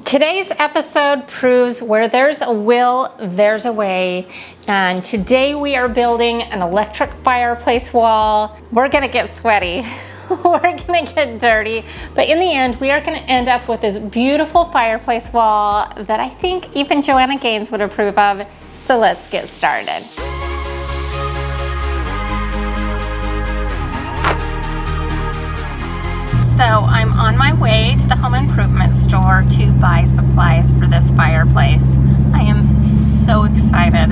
Today's episode proves where there's a will, there's a way. And today we are building an electric fireplace wall. We're gonna get sweaty. We're gonna get dirty. But in the end, we are gonna end up with this beautiful fireplace wall that I think even Joanna Gaines would approve of. So let's get started. So I'm on my way to the home improvement store to buy supplies for this fireplace. I am so excited.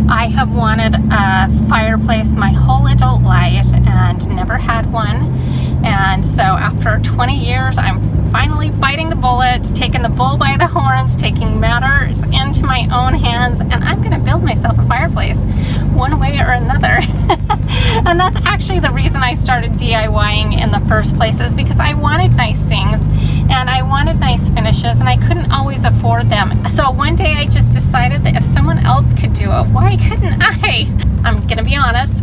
I have wanted a fireplace my whole adult life and never had one. And so after 20 years, I'm finally biting the bullet, taking the bull by the horns, taking matters into my own hands, and I'm gonna build myself a fireplace one way or another. And that's actually the reason I started DIYing in the first place, is because I wanted nice things and I wanted nice finishes and I couldn't always afford them. So one day I just decided that if someone else could do it, why couldn't I? I'm gonna be honest,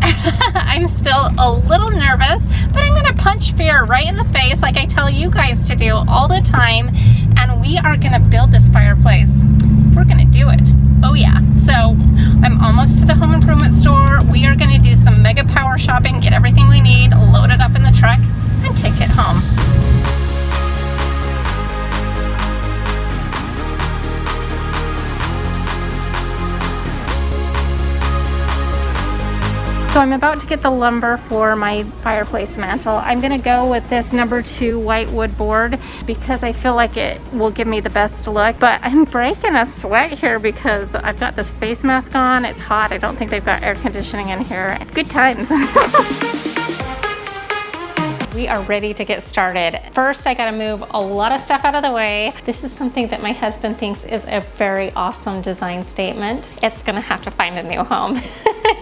I'm still a little nervous, but I'm gonna punch fear right in the face like I tell you guys to do all the time, and we are gonna build this fireplace. We're gonna do it. Oh yeah. So I'm almost to the home improvement store. We are gonna do some mega power shopping, get everything we need, load it up in the truck, and take it home. So I'm about to get the lumber for my fireplace mantle. I'm gonna go with this #2 white wood board because I feel like it will give me the best look. But I'm breaking a sweat here because I've got this face mask on. It's hot. I don't think they've got air conditioning in here. Good times. We are ready to get started. First, I gotta move a lot of stuff out of the way. This is something that my husband thinks is a very awesome design statement. It's gonna have to find a new home.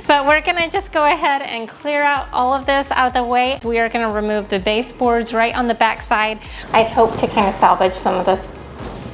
But we're gonna just go ahead and clear out all of this out of the way. We are gonna remove the baseboards right on the back side. I hope to kind of salvage some of this,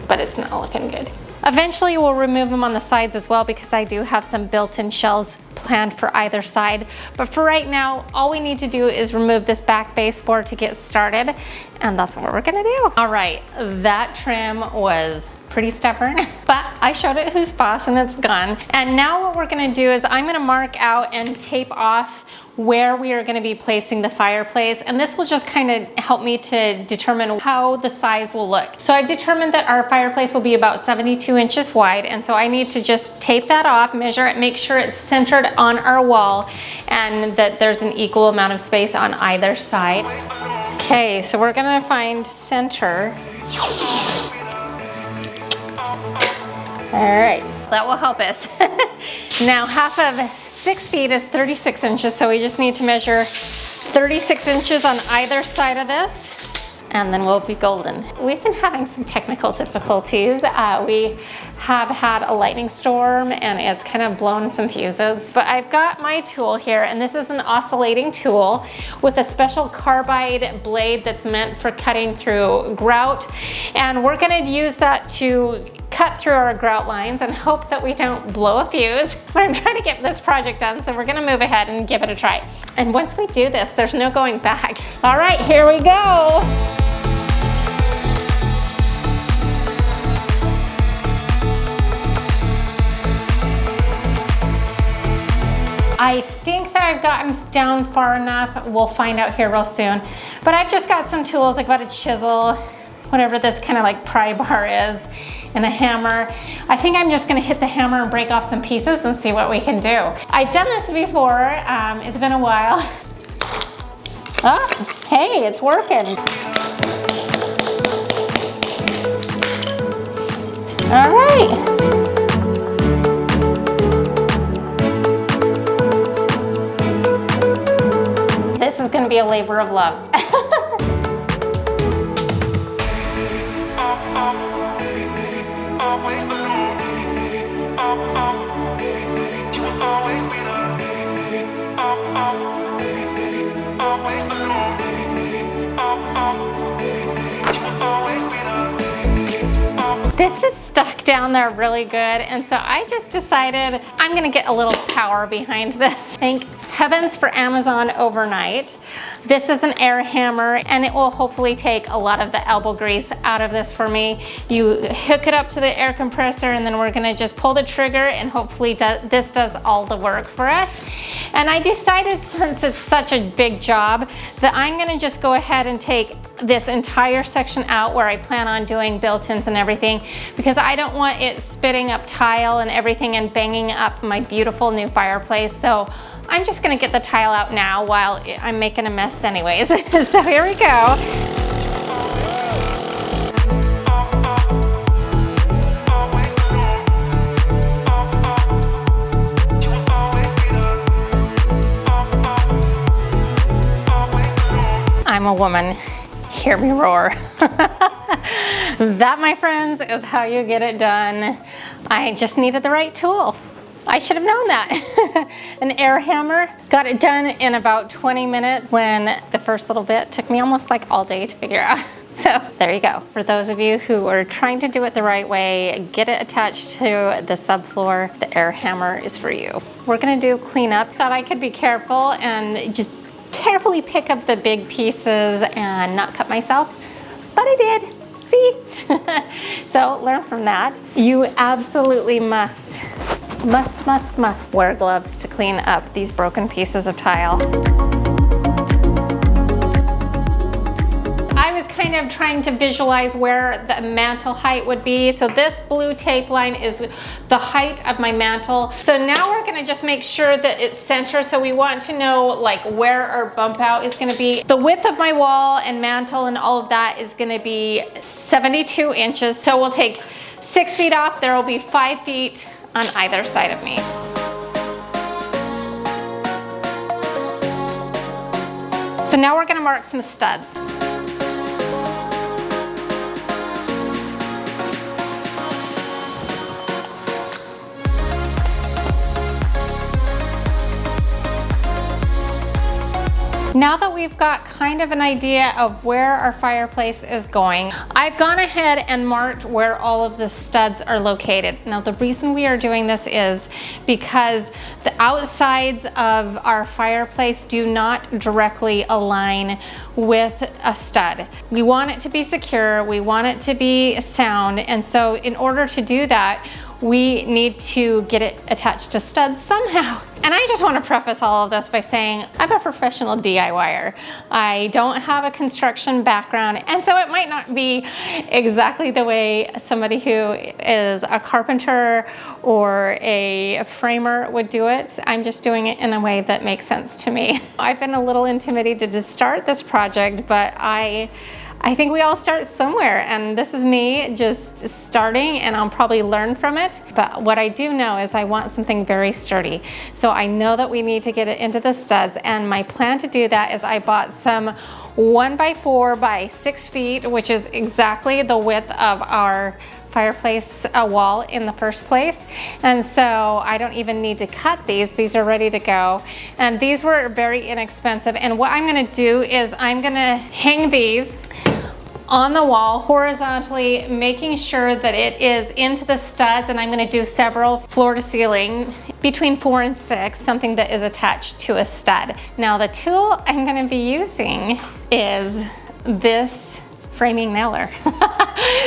but it's not looking good. Eventually we'll remove them on the sides as well because I do have some built-in shelves planned for either side. But for right now, all we need to do is remove this back baseboard to get started, and that's what we're gonna do. All right, that trim was pretty stubborn, but I showed it who's boss and it's gone. And now what we're gonna do is I'm gonna mark out and tape off where we are gonna be placing the fireplace, and this will just kind of help me to determine how the size will look. So I've determined that our fireplace will be about 72 inches wide, and so I need to just tape that off, measure it, make sure it's centered on our wall, and that there's an equal amount of space on either side. Okay, so we're gonna find center. All right, that will help us. Now, half of 6 feet is 36 inches, so we just need to measure 36 inches on either side of this, and then we'll be golden. We've been having some technical difficulties. We have had a lightning storm and it's kind of blown some fuses. But I've got my tool here, and this is an oscillating tool with a special carbide blade that's meant for cutting through grout. And we're gonna use that to cut through our grout lines and hope that we don't blow a fuse. But I'm trying to get this project done, so we're gonna move ahead and give it a try. And once we do this, there's no going back. All right, here we go. I think that I've gotten down far enough. We'll find out here real soon. But I've just got some tools. I've got a chisel, whatever this kind of like pry bar is, and a hammer. I think I'm just gonna hit the hammer and break off some pieces and see what we can do. I've done this before. It's been a while. Oh, hey, it's working. All right. This is gonna be a labor of love. This is stuck down there really good, and so I just decided I'm gonna get a little power behind this. I think Heavens for Amazon overnight. This is an air hammer, and it will hopefully take a lot of the elbow grease out of this for me. You hook it up to the air compressor, and then we're gonna just pull the trigger, and hopefully this does all the work for us. And I decided, since it's such a big job, that I'm gonna just go ahead and take this entire section out where I plan on doing built-ins and everything, because I don't want it spitting up tile and everything and banging up my beautiful new fireplace. So I'm just gonna get the tile out now while I'm making a mess anyways. So here we go. I'm a woman. Hear me roar. That, my friends, is how you get it done. I just needed the right tool. I should have known that. An air hammer. Got it done in about 20 minutes when the first little bit took me almost like all day to figure out. So there you go. For those of you who are trying to do it the right way, get it attached to the subfloor, the air hammer is for you. We're gonna do cleanup. Thought I could be careful and just carefully pick up the big pieces and not cut myself, but I did. See? So learn from that. You absolutely must wear gloves to clean up these broken pieces of tile. I was kind of trying to visualize where the mantle height would be. So this blue tape line is the height of my mantle. So now we're gonna just make sure that it's centered. So we want to know like where our bump out is gonna be. The width of my wall and mantle and all of that is gonna be 72 inches. So we'll take 6 feet off. There will be 5 feet on either side of me. So now we're gonna mark some studs. Now that we've got kind of an idea of where our fireplace is going, I've gone ahead and marked where all of the studs are located. Now the reason we are doing this is because the outsides of our fireplace do not directly align with a stud. We want it to be secure, we want it to be sound, and so in order to do that, we need to get it attached to studs somehow. And I just want to preface all of this by saying I'm a professional DIYer. I don't have a construction background, and so it might not be exactly the way somebody who is a carpenter or a framer would do it. I'm just doing it in a way that makes sense to me. I've been a little intimidated to start this project, but I think we all start somewhere, and this is me just starting, and I'll probably learn from it. But what I do know is I want something very sturdy. So I know that we need to get it into the studs, and my plan to do that is I bought some 1x4 by 6 feet, which is exactly the width of our fireplace wall in the first place. And so I don't even need to cut these are ready to go. And these were very inexpensive. And what I'm gonna do is I'm gonna hang these on the wall horizontally, making sure that it is into the studs, and I'm gonna do several floor to ceiling, between 4 and 6, something that is attached to a stud. Now the tool I'm gonna be using is this framing nailer.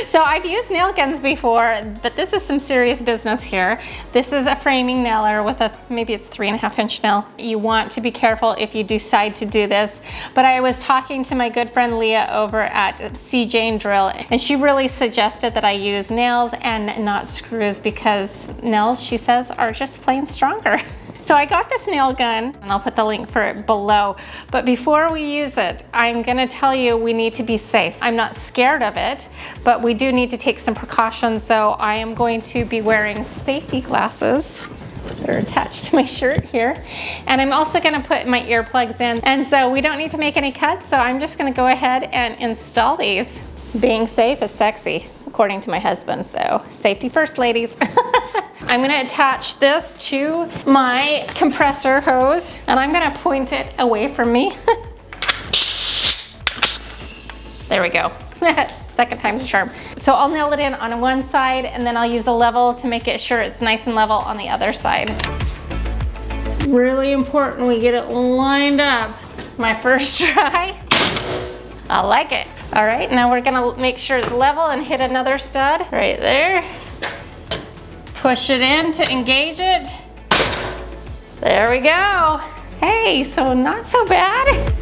So I've used nail guns before, but this is some serious business here. This is a framing nailer with maybe it's 3.5-inch nail. You want to be careful if you decide to do this. But I was talking to my good friend Leah over at CJ Drill, and she really suggested that I use nails and not screws, because nails, she says, are just plain stronger. So I got this nail gun, and I'll put the link for it below. But before we use it, I'm gonna tell you we need to be safe. I'm not scared of it, but we do need to take some precautions. So I am going to be wearing safety glasses that are attached to my shirt here. And I'm also gonna put my earplugs in. And so we don't need to make any cuts, so I'm just gonna go ahead and install these. Being safe is sexy, according to my husband, so safety first, ladies. I'm gonna attach this to my compressor hose, and I'm gonna point it away from me. There we go. Second time's a charm. So I'll nail it in on one side, and then I'll use a level to make it sure it's nice and level on the other side. So Really important we get it lined up. My first try. I like it. All right, now we're gonna make sure it's level and hit another stud right there. Push it in to engage it. There we go. Hey, so not so bad.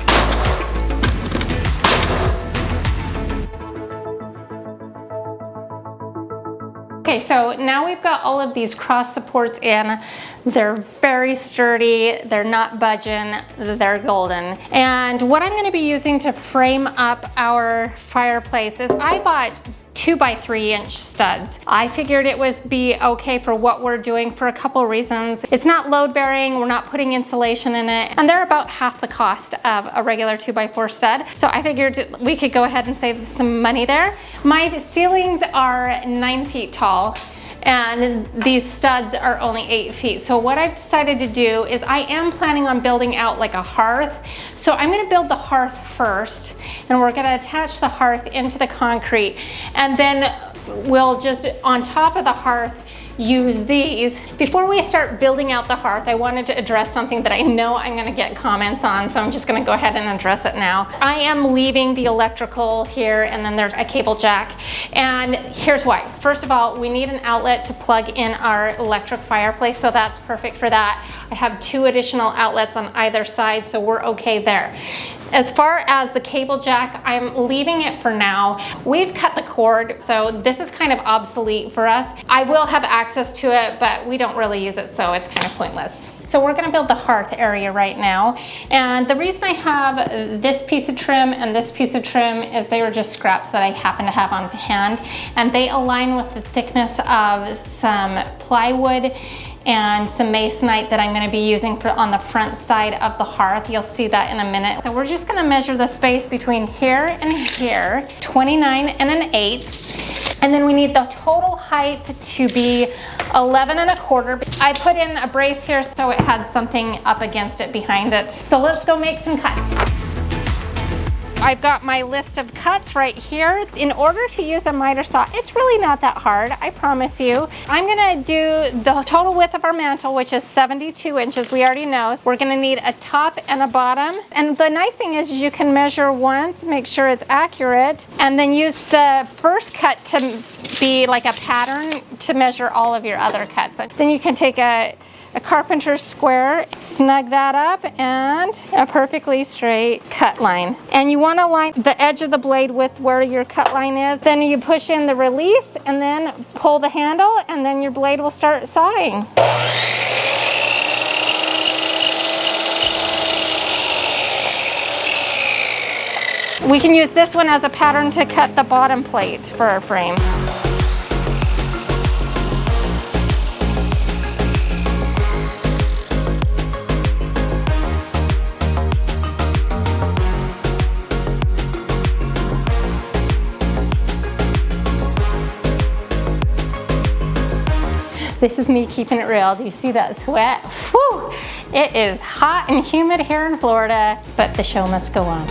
Okay, so now we've got all of these cross supports in. They're very sturdy, they're not budging, they're golden. And what I'm gonna be using to frame up our fireplace is I bought 2x3-inch studs. I figured it would be okay for what we're doing for a couple reasons. It's not load bearing, we're not putting insulation in it, and they're about half the cost of a regular 2x4 stud. So I figured we could go ahead and save some money there. My ceilings are 9 feet tall, and these studs are only 8 feet. So what I've decided to do is I am planning on building out like a hearth. So I'm gonna build the hearth first, and we're gonna attach the hearth into the concrete, and then we'll just, on top of the hearth, use these. Before we start building out the hearth, I wanted to address something that I know I'm gonna get comments on, so I'm just gonna go ahead and address it now. I am leaving the electrical here, and then there's a cable jack, and here's why. First of all, we need an outlet to plug in our electric fireplace, so that's perfect for that. I have 2 additional outlets on either side, so we're okay there. As far as the cable jack, I'm leaving it for now. We've cut the cord, so this is kind of obsolete for us. I will have access to it, but we don't really use it, so it's kind of pointless. So we're gonna build the hearth area right now. And the reason I have this piece of trim and this piece of trim is they were just scraps that I happen to have on hand, and they align with the thickness of some plywood and some masonite that I'm gonna be using on the front side of the hearth. You'll see that in a minute. So we're just gonna measure the space between here and here, 29 and an 8. And then we need the total height to be 11 1/4. I put in a brace here so it had something up against it behind it. So let's go make some cuts. I've got my list of cuts right here. In order to use a miter saw, it's really not that hard, I promise you. I'm gonna do the total width of our mantel, which is 72 inches, we already know. We're gonna need a top and a bottom. And the nice thing is you can measure once, make sure it's accurate, and then use the first cut to be like a pattern to measure all of your other cuts. Then you can take a carpenter's square, snug that up, and a perfectly straight cut line. And you want to line the edge of the blade with where your cut line is. Then you push in the release and then pull the handle, and then your blade will start sawing. We can use this one as a pattern to cut the bottom plate for our frame. This is me keeping it real. Do you see that sweat? Whew! It is hot and humid here in Florida, but the show must go on.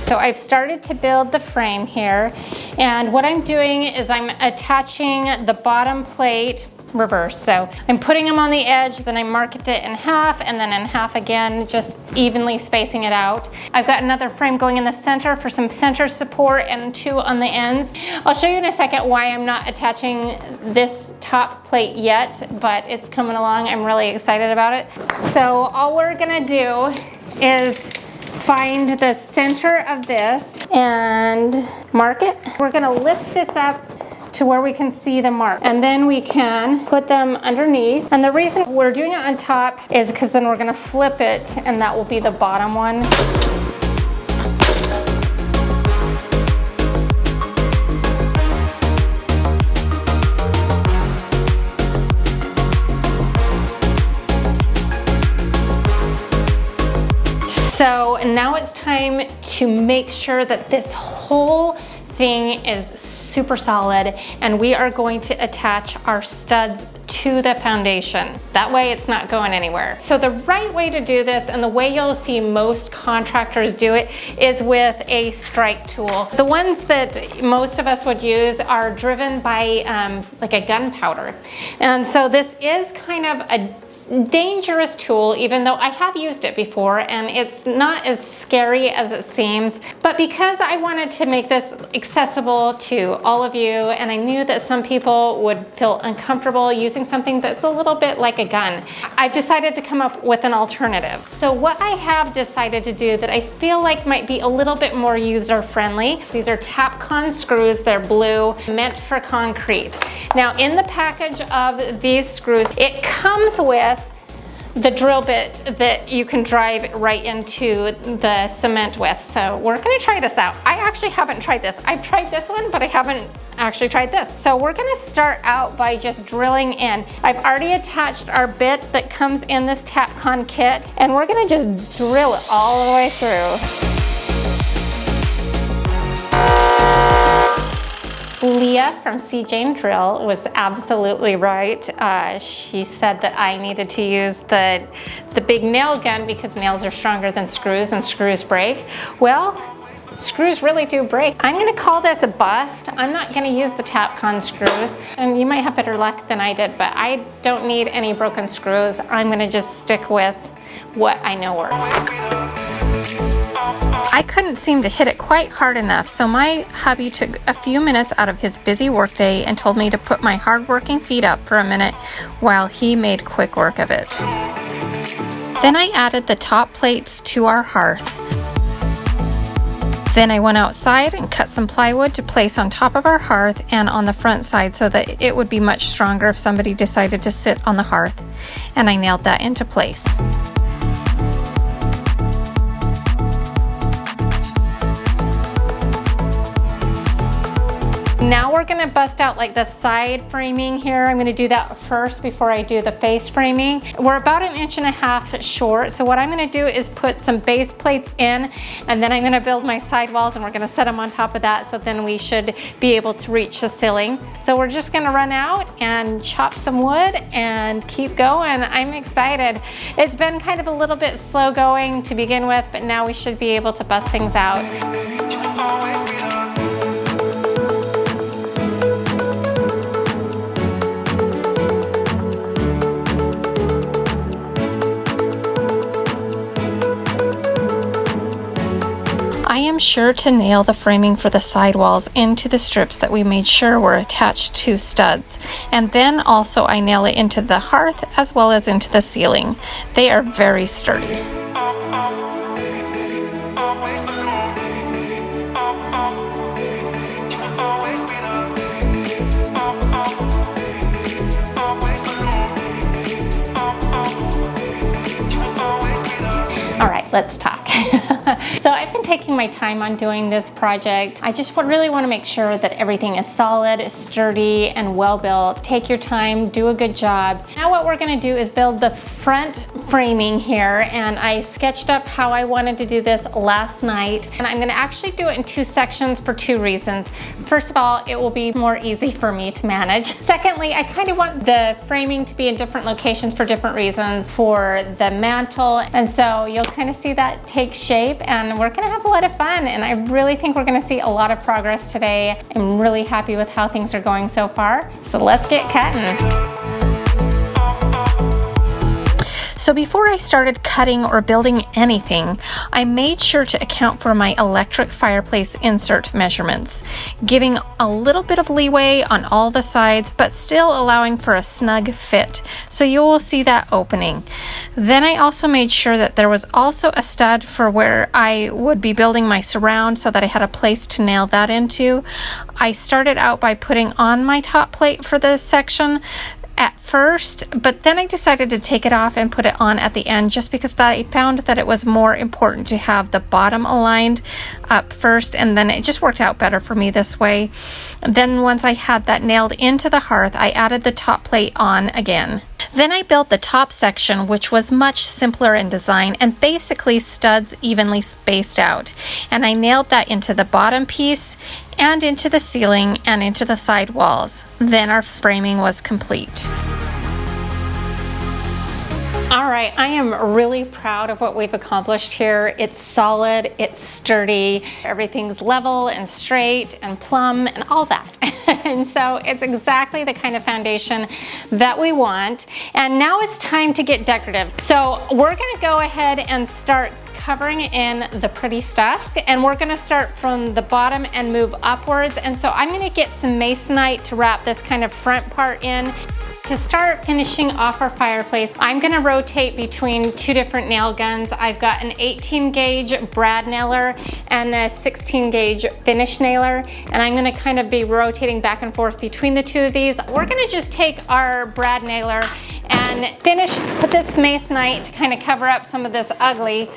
So I've started to build the frame here, and what I'm doing is I'm attaching the bottom plate reverse. So I'm putting them on the edge, then I marked it in half, and then in half again, just evenly spacing it out. I've got another frame going in the center for some center support and 2 on the ends. I'll show you in a second why I'm not attaching this top plate yet, but it's coming along. I'm really excited about it. So all we're gonna do is find the center of this and mark it. We're gonna lift this up to where we can see the mark, and then we can put them underneath. And the reason we're doing it on top is because then we're gonna flip it, and that will be the bottom one. So now it's time to make sure that this whole thing is super solid, and we are going to attach our studs to the foundation. That way it's not going anywhere. So the right way to do this, and the way you'll see most contractors do it, is with a strike tool. The ones that most of us would use are driven by like a gunpowder. And so this is kind of a dangerous tool, even though I have used it before, and it's not as scary as it seems. But because I wanted to make this accessible to all of you, and I knew that some people would feel uncomfortable using something that's a little bit like a gun, I've decided to come up with an alternative. So what I have decided to do that I feel like might be a little bit more user-friendly, these are Tapcon screws. They're blue, meant for concrete. Now in the package of these screws, it comes with the drill bit that you can drive right into the cement with. So we're gonna try this out. I actually haven't tried this. I've tried this one, but I haven't actually tried this. So we're gonna start out by just drilling in. I've already attached our bit that comes in this Tapcon kit, and we're gonna just drill it all the way through. Leah from CJ Drill was absolutely right. She said that I needed to use the big nail gun because nails are stronger than screws and screws break. Well, screws really do break. I'm gonna call this a bust. I'm not gonna use the Tapcon screws, and you might have better luck than I did, but I don't need any broken screws. I'm gonna just stick with what I know works. I couldn't seem to hit it quite hard enough, so my hubby took a few minutes out of his busy workday and told me to put my hard-working feet up for a minute while he made quick work of it. Then I added the top plates to our hearth. Then I went outside and cut some plywood to place on top of our hearth and on the front side so that it would be much stronger if somebody decided to sit on the hearth, and I nailed that into place. Now we're gonna bust out like the side framing here. I'm gonna do that first before I do the face framing. We're about 1.5 inches short, so what I'm gonna do is put some base plates in, and then I'm gonna build my side walls, and we're gonna set them on top of that, so then we should be able to reach the ceiling. So we're just gonna run out and chop some wood and keep going. I'm excited. It's been kind of a little bit slow going to begin with, but now we should be able to bust things out. I am sure to nail the framing for the sidewalls into the strips that we made sure were attached to studs, and then also I nail it into the hearth as well as into the ceiling. They are very sturdy. All right, let's talk. So I've been taking my time on doing this project. I just really want to make sure that everything is solid, sturdy, and well built. Take your time, do a good job. Now what we're going to do is build the front framing here, and I sketched up how I wanted to do this last night, and I'm going to actually do it in 2 sections for 2 reasons. First of all, it will be more easy for me to manage. Secondly, I kind of want the framing to be in different locations for different reasons for the mantle, and so you'll kind of see that take shape, and we're gonna have a lot of fun, and I really think we're gonna see a lot of progress today. I'm really happy with how things are going so far, so let's get cutting. So before I started cutting or building anything, I made sure to account for my electric fireplace insert measurements, giving a little bit of leeway on all the sides, but still allowing for a snug fit. So you will see that opening. Then I also made sure that there was also a stud for where I would be building my surround so that I had a place to nail that into. I started out by putting on my top plate for this section at first, but then I decided to take it off and put it on at the end just because I found that it was more important to have the bottom aligned up first, and then it just worked out better for me this way. Then once I had that nailed into the hearth, I added the top plate on again. Then I built the top section, which was much simpler in design and basically studs evenly spaced out. And I nailed that into the bottom piece and into the ceiling and into the side walls. Then our framing was complete. All right, I am really proud of what we've accomplished here. It's solid, it's sturdy, everything's level and straight and plumb and all that. And so it's exactly the kind of foundation that we want. And now it's time to get decorative. So we're gonna go ahead and start covering in the pretty stuff, and we're gonna start from the bottom and move upwards. And so I'm gonna get some masonite to wrap this kind of front part in. To start finishing off our fireplace, I'm gonna rotate between two different nail guns. I've got an 18 gauge brad nailer and a 16 gauge finish nailer, and I'm gonna kind of be rotating back and forth between the two of these. We're gonna just take our brad nailer and put this masonite to kind of cover up some of this ugly.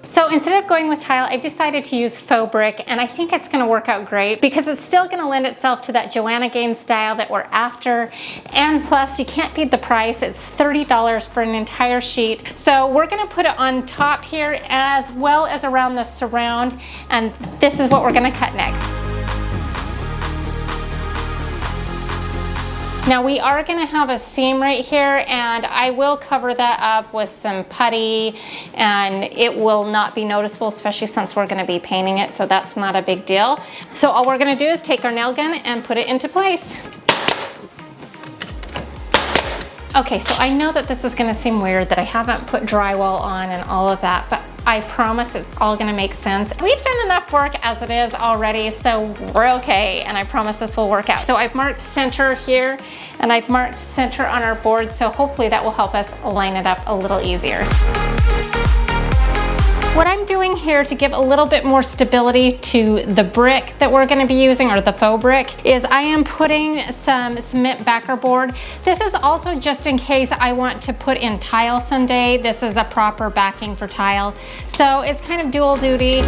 So instead of going with tile, I've decided to use faux brick, and I think it's gonna work out great because it's still gonna lend itself to that Joanna Gaines style that we're after. And plus, you can't beat the price. It's $30 for an entire sheet. So we're gonna put it on top here as well as around the surround, and this is what we're gonna cut next. Now we are gonna have a seam right here, and I will cover that up with some putty, and it will not be noticeable, especially since we're gonna be painting it, so that's not a big deal. So all we're gonna do is take our nail gun and put it into place. Okay, so I know that this is gonna seem weird that I haven't put drywall on and all of that, but I promise it's all gonna make sense. We've done enough work as it is already, so we're okay, and I promise this will work out. So I've marked center here, and I've marked center on our board, so hopefully that will help us line it up a little easier. What I'm doing here to give a little bit more stability to the brick that we're gonna be using, or the faux brick, is I am putting some cement backer board. This is also just in case I want to put in tile someday. This is a proper backing for tile. So it's kind of dual duty.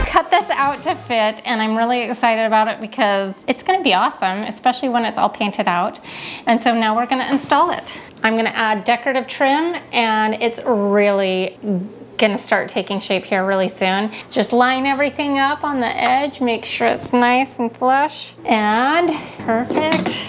Cut this out to fit, and I'm really excited about it because it's gonna be awesome, especially when it's all painted out. And so now we're gonna install it. I'm gonna add decorative trim, and it's really gonna start taking shape here really soon. Just line everything up on the edge, make sure it's nice and flush, and perfect.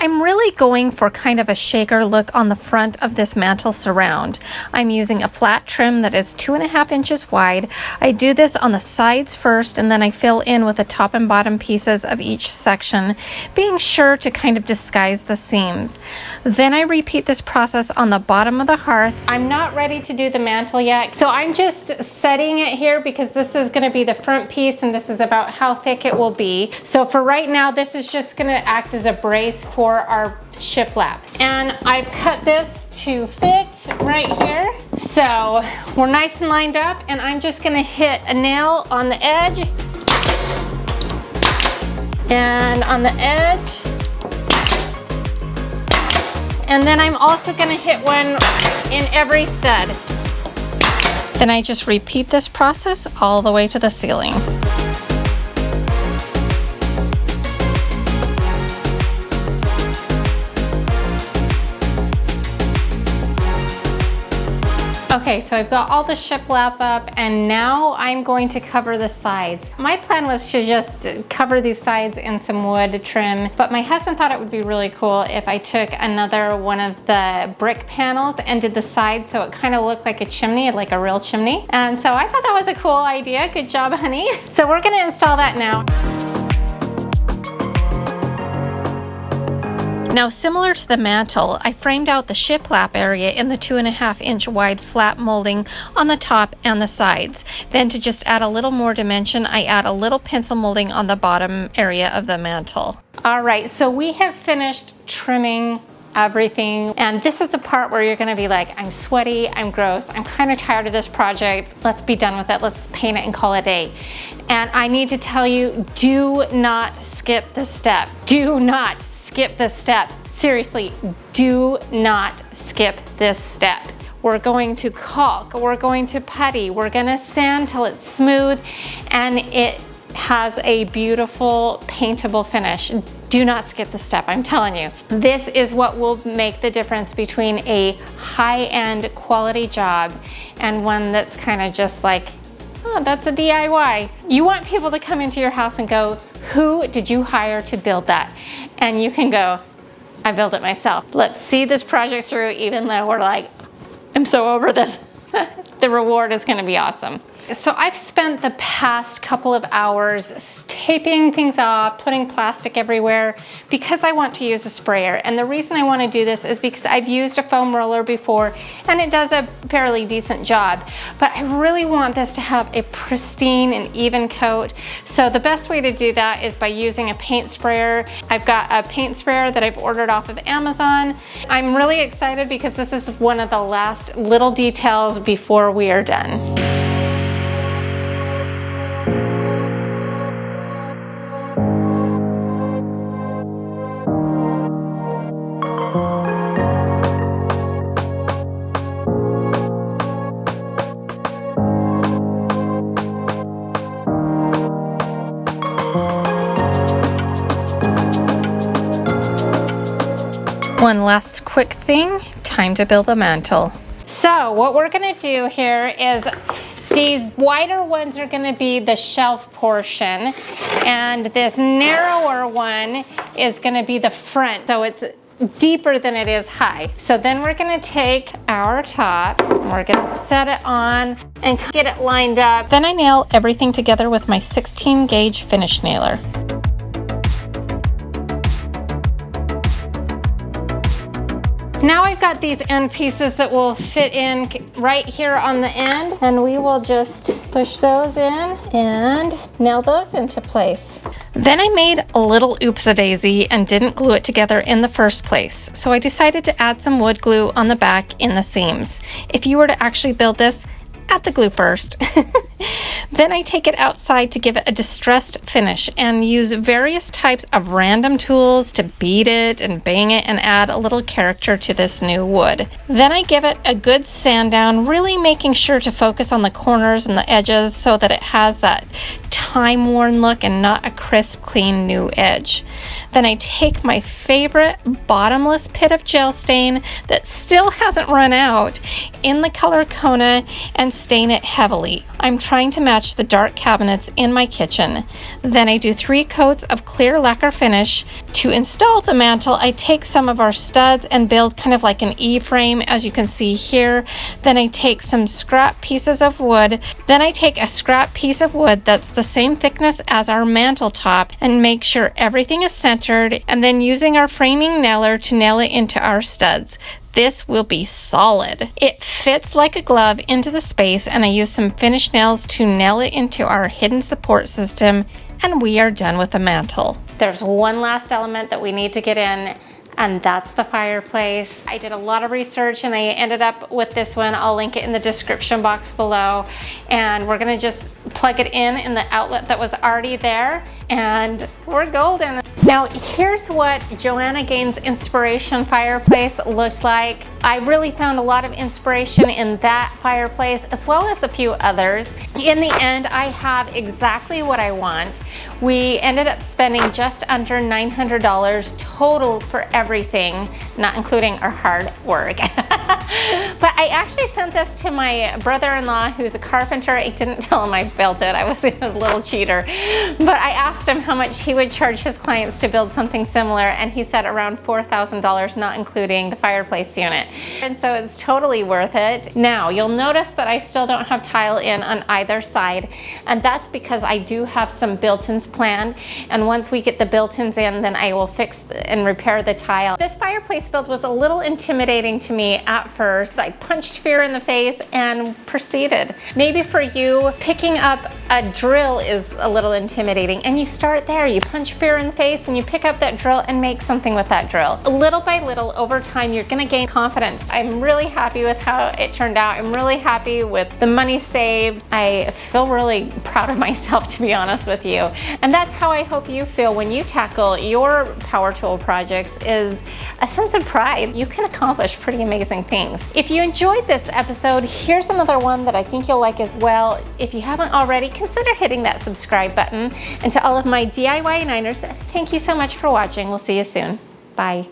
I'm really going for kind of a shaker look on the front of this mantel surround. I'm using a flat trim that is 2.5 inches wide. I do this on the sides first, and then I fill in with the top and bottom pieces of each section, being sure to kind of disguise the seams. Then I repeat this process on the bottom of the hearth. I'm not ready to do the mantel yet, so I'm just setting it here because this is going to be the front piece, and this is about how thick it will be. So for right now, this is just going to act as a brace for our shiplap, and I've cut this to fit right here, so we're nice and lined up, and I'm just gonna hit a nail on the edge and on the edge, and then I'm also gonna hit one in every stud. Then I just repeat this process all the way to the ceiling. Okay, so I've got all the shiplap up, and now I'm going to cover the sides. My plan was to just cover these sides in some wood trim, but my husband thought it would be really cool if I took another one of the brick panels and did the sides so it kind of looked like a chimney, like a real chimney. And so I thought that was a cool idea. Good job, honey. So we're gonna install that now. Now, similar to the mantel, I framed out the shiplap area in the 2.5 inch wide flat molding on the top and the sides. Then to just add a little more dimension, I add a little pencil molding on the bottom area of the mantel. All right, so we have finished trimming everything, and this is the part where you're gonna be like, I'm sweaty, I'm gross, I'm kind of tired of this project, let's be done with it, let's paint it and call it a day. And I need to tell you, do not skip this step. Do not skip this step. Seriously, do not skip this step. We're going to caulk, we're going to putty, we're gonna sand till it's smooth, and it has a beautiful paintable finish. Do not skip the step, I'm telling you. This is what will make the difference between a high-end quality job and one that's kind of just like, oh, that's a DIY. You want people to come into your house and go, who did you hire to build that? And you can go, I built it myself. Let's see this project through, even though we're like, I'm so over this. The reward is gonna be awesome. So I've spent the past couple of hours taping things off, putting plastic everywhere because I want to use a sprayer. And the reason I want to do this is because I've used a foam roller before and it does a fairly decent job. But I really want this to have a pristine and even coat. So the best way to do that is by using a paint sprayer. I've got a paint sprayer that I've ordered off of Amazon. I'm really excited because this is one of the last little details before we are done. One last quick thing, time to build a mantle. So what we're gonna do here is these wider ones are gonna be the shelf portion, and this narrower one is gonna be the front, so it's deeper than it is high. So then we're gonna take our top, we're gonna set it on and get it lined up. Then I nail everything together with my 16 gauge finish nailer. Now I've got these end pieces that will fit in right here on the end, and we will just push those in and nail those into place. Then I made a little oops-a-daisy and didn't glue it together in the first place, so I decided to add some wood glue on the back in the seams. If you were to actually build this, add the glue first. Then I take it outside to give it a distressed finish and use various types of random tools to beat it and bang it and add a little character to this new wood. Then I give it a good sand down, really making sure to focus on the corners and the edges so that it has that time-worn look and not a crisp, clean new edge. Then I take my favorite bottomless pit of gel stain that still hasn't run out in the color Kona and stain it heavily. I'm trying to match the dark cabinets in my kitchen. Then I do 3 coats of clear lacquer finish. To install the mantle, I take some of our studs and build kind of like an E-frame, as you can see here. Then I take some scrap pieces of wood. Then I take a scrap piece of wood that's the same thickness as our mantle top and make sure everything is centered, and then using our framing nailer to nail it into our studs. This will be solid. It fits like a glove into the space, and I use some finish nails to nail it into our hidden support system, and we are done with the mantle. There's one last element that we need to get in, and that's the fireplace. I did a lot of research and I ended up with this one. I'll link it in the description box below, and we're gonna just plug it in the outlet that was already there, and we're golden. Now here's what Joanna Gaines' Inspiration fireplace looked like. I really found a lot of inspiration in that fireplace as well as a few others. In the end, I have exactly what I want. We ended up spending just under $900 total for everything, not including our hard work. But I actually sent this to my brother-in-law, who's a carpenter. I didn't tell him I built it. I was a little cheater. But I asked him how much he would charge his clients to build something similar, and he said around $4,000, not including the fireplace unit. And so it's totally worth it. Now, you'll notice that I still don't have tile in on either side, and that's because I do have some built-ins planned, and once we get the built-ins in, then I will fix and repair the tile. This fireplace build was a little intimidating to me at first. I punched fear in the face and proceeded. Maybe for you, picking up a drill is a little intimidating, and you start there. You punch fear in the face and you pick up that drill and make something with that drill. Little by little, over time, you're gonna gain confidence. I'm really happy with how it turned out. I'm really happy with the money saved. I feel really proud of myself, to be honest with you. And that's how I hope you feel when you tackle your power tool projects, is a sense of pride. You can accomplish pretty amazing things. If you enjoy enjoyed this episode, here's another one that I think you'll like as well. If you haven't already, consider hitting that subscribe button. And to all of my DIY-niners, thank you so much for watching. We'll see you soon. Bye.